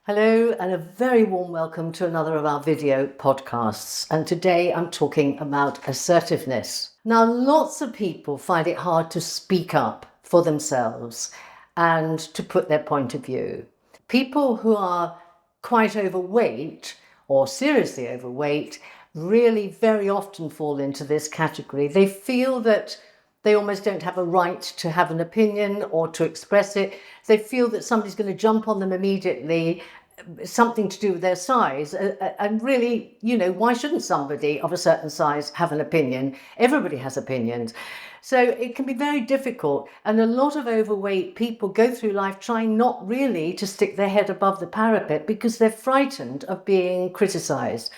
Hello and a very warm welcome to another of our video podcasts. And today I'm talking about assertiveness. Now, lots of people find it hard to speak up for themselves and to put their point of view. People who are quite overweight or seriously overweight really very often fall into this category. They feel that they almost don't have a right to have an opinion or to express it. They feel that somebody's going to jump on them immediately, something to do with their size. And really, why shouldn't somebody of a certain size have an opinion? Everybody has opinions. So it can be very difficult. And a lot of overweight people go through life trying not really to stick their head above the parapet because they're frightened of being criticized.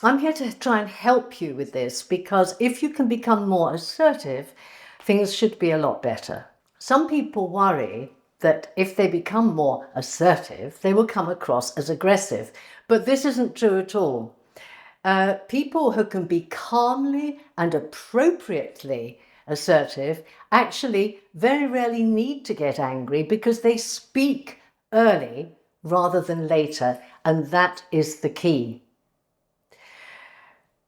I'm here to try and help you with this because if you can become more assertive, things should be a lot better. Some people worry that if they become more assertive, they will come across as aggressive. But this isn't true at all. People who can be calmly and appropriately assertive actually very rarely need to get angry because they speak early rather than later, and that is the key.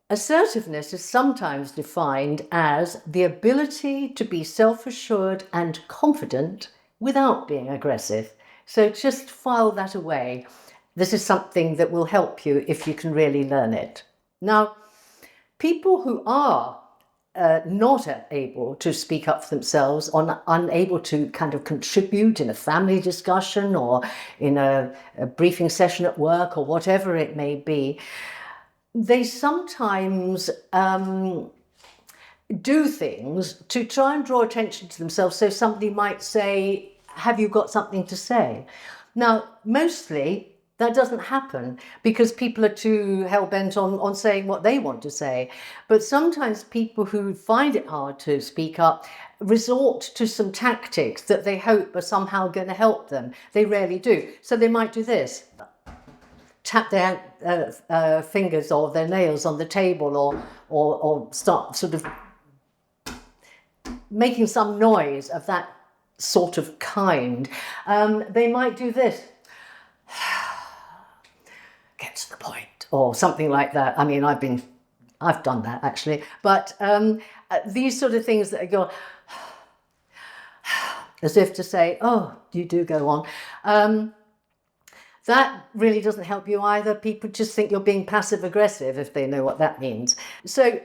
Assertiveness is sometimes defined as the ability to be self-assured and confident without being aggressive. So just file that away. This is something that will help you if you can really learn it. Now, people who are not able to speak up for themselves, or unable to kind of contribute in a family discussion or in a briefing session at work or whatever it may be, they sometimes do things to try and draw attention to themselves. So somebody might say, have you got something to say? Now, mostly that doesn't happen because people are too hell-bent on saying what they want to say. But sometimes people who find it hard to speak up resort to some tactics that they hope are somehow going to help them. They rarely do. So they might do this. Tap their fingers or their nails on the table or start sort of making some noise of that sort of kind. They might do this. Get to the point, or something like that. I mean, I've done that actually, but these sort of things that go as if to say, oh, you do go on. That really doesn't help you either. People just think you're being passive aggressive if they know what that means. So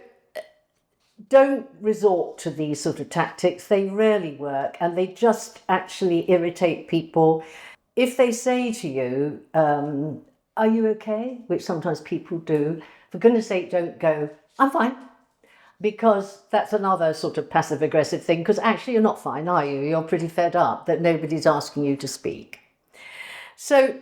don't resort to these sort of tactics. They rarely work and they just actually irritate people. If they say to you, are you okay? Which sometimes people do, for goodness sake, don't go, I'm fine. Because that's another sort of passive aggressive thing, because actually you're not fine, are you? You're pretty fed up that nobody's asking you to speak. So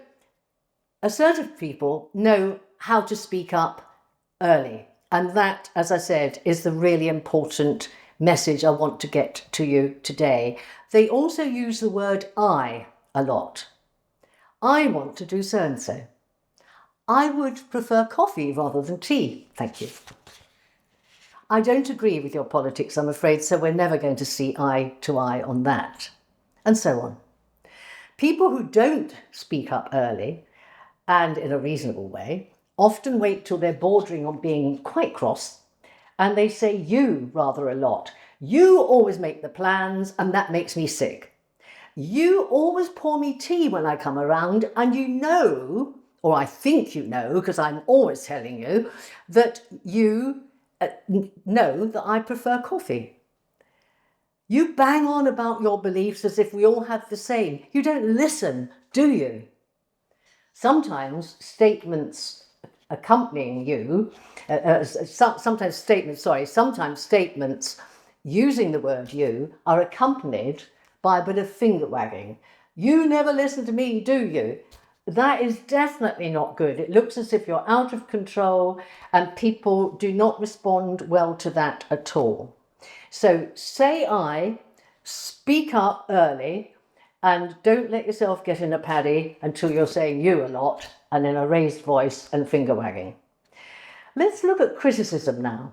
assertive people know how to speak up early. And that, as I said, is the really important message I want to get to you today. They also use the word I a lot. I want to do so-and-so. I would prefer coffee rather than tea, thank you. I don't agree with your politics, I'm afraid, so we're never going to see eye to eye on that. And so on. People who don't speak up early and in a reasonable way often wait till they're bordering on being quite cross, and they say you rather a lot. You always make the plans and that makes me sick. You always pour me tea when I come around, and you know, or I think you know, because I'm always telling you, that you know that I prefer coffee. You bang on about your beliefs as if we all have the same. You don't listen, do you? Sometimes statements accompanying you, sometimes statements using the word you are accompanied by a bit of finger wagging. You never listen to me, do you? That is definitely not good. It looks as if you're out of control, and people do not respond well to that at all. So say I, speak up early, and don't let yourself get in a paddy until you're saying you a lot and in a raised voice and finger wagging. Let's look at criticism now.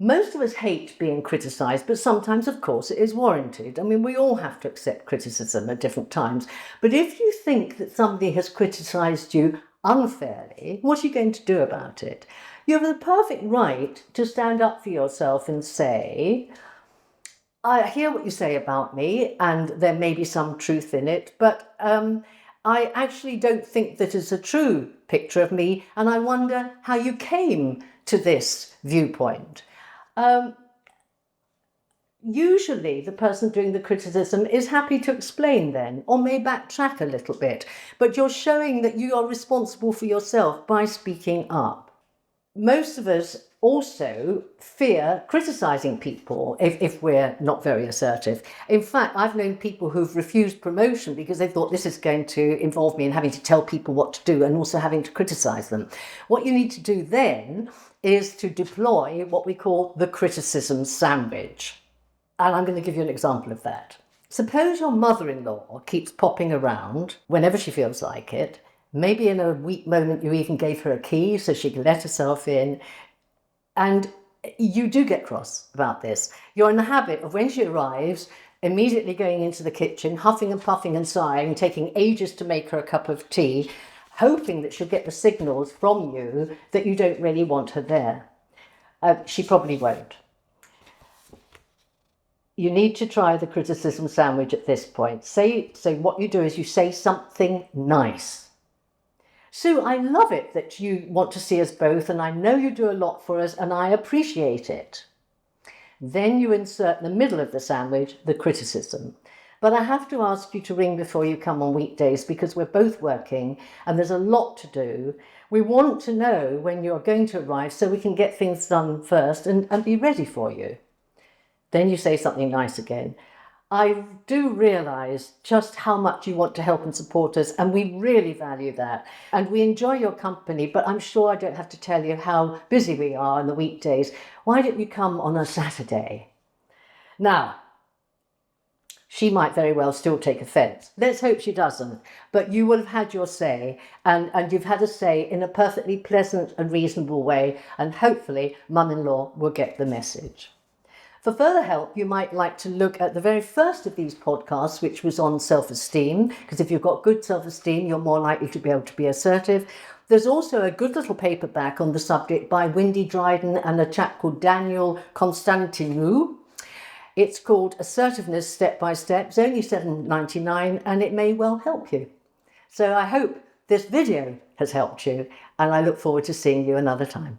Most of us hate being criticised, but sometimes, of course, it is warranted. I mean, we all have to accept criticism at different times. But if you think that somebody has criticised you unfairly, what are you going to do about it? You have the perfect right to stand up for yourself and say, I hear what you say about me, and there may be some truth in it, but I actually don't think that it's a true picture of me, and I wonder how you came to this viewpoint. Usually the person doing the criticism is happy to explain then, or may backtrack a little bit, but you're showing that you are responsible for yourself by speaking up. Most of us also fear criticising people if we're not very assertive. In fact, I've known people who've refused promotion because they thought this is going to involve me in having to tell people what to do and also having to criticise them. What you need to do then is to deploy what we call the criticism sandwich. And I'm going to give you an example of that. Suppose your mother-in-law keeps popping around whenever she feels like it. Maybe in a weak moment you even gave her a key so she could let herself in. And you do get cross about this. You're in the habit of, when she arrives, immediately going into the kitchen, huffing and puffing and sighing, taking ages to make her a cup of tea, hoping that she'll get the signals from you that you don't really want her there. She probably won't. You need to try the criticism sandwich at this point. So what you do is you say something nice. Sue, I love it that you want to see us both, and I know you do a lot for us, and I appreciate it. Then you insert in the middle of the sandwich the criticism. But I have to ask you to ring before you come on weekdays because we're both working and there's a lot to do. We want to know when you're going to arrive so we can get things done first and be ready for you. Then you say something nice again. I do realise just how much you want to help and support us, and we really value that. And we enjoy your company, but I'm sure I don't have to tell you how busy we are on the weekdays. Why don't you come on a Saturday? Now, she might very well still take offence. Let's hope she doesn't. But you will have had your say, and you've had a say in a perfectly pleasant and reasonable way, and hopefully mum-in-law will get the message. For further help, you might like to look at the very first of these podcasts, which was on self-esteem, because if you've got good self-esteem, you're more likely to be able to be assertive. There's also a good little paperback on the subject by Dryden and a chap called Daniel Constantinou. It's called Assertiveness Step by Step. It's only $7.99 and it may well help you. So I hope this video has helped you, and I look forward to seeing you another time.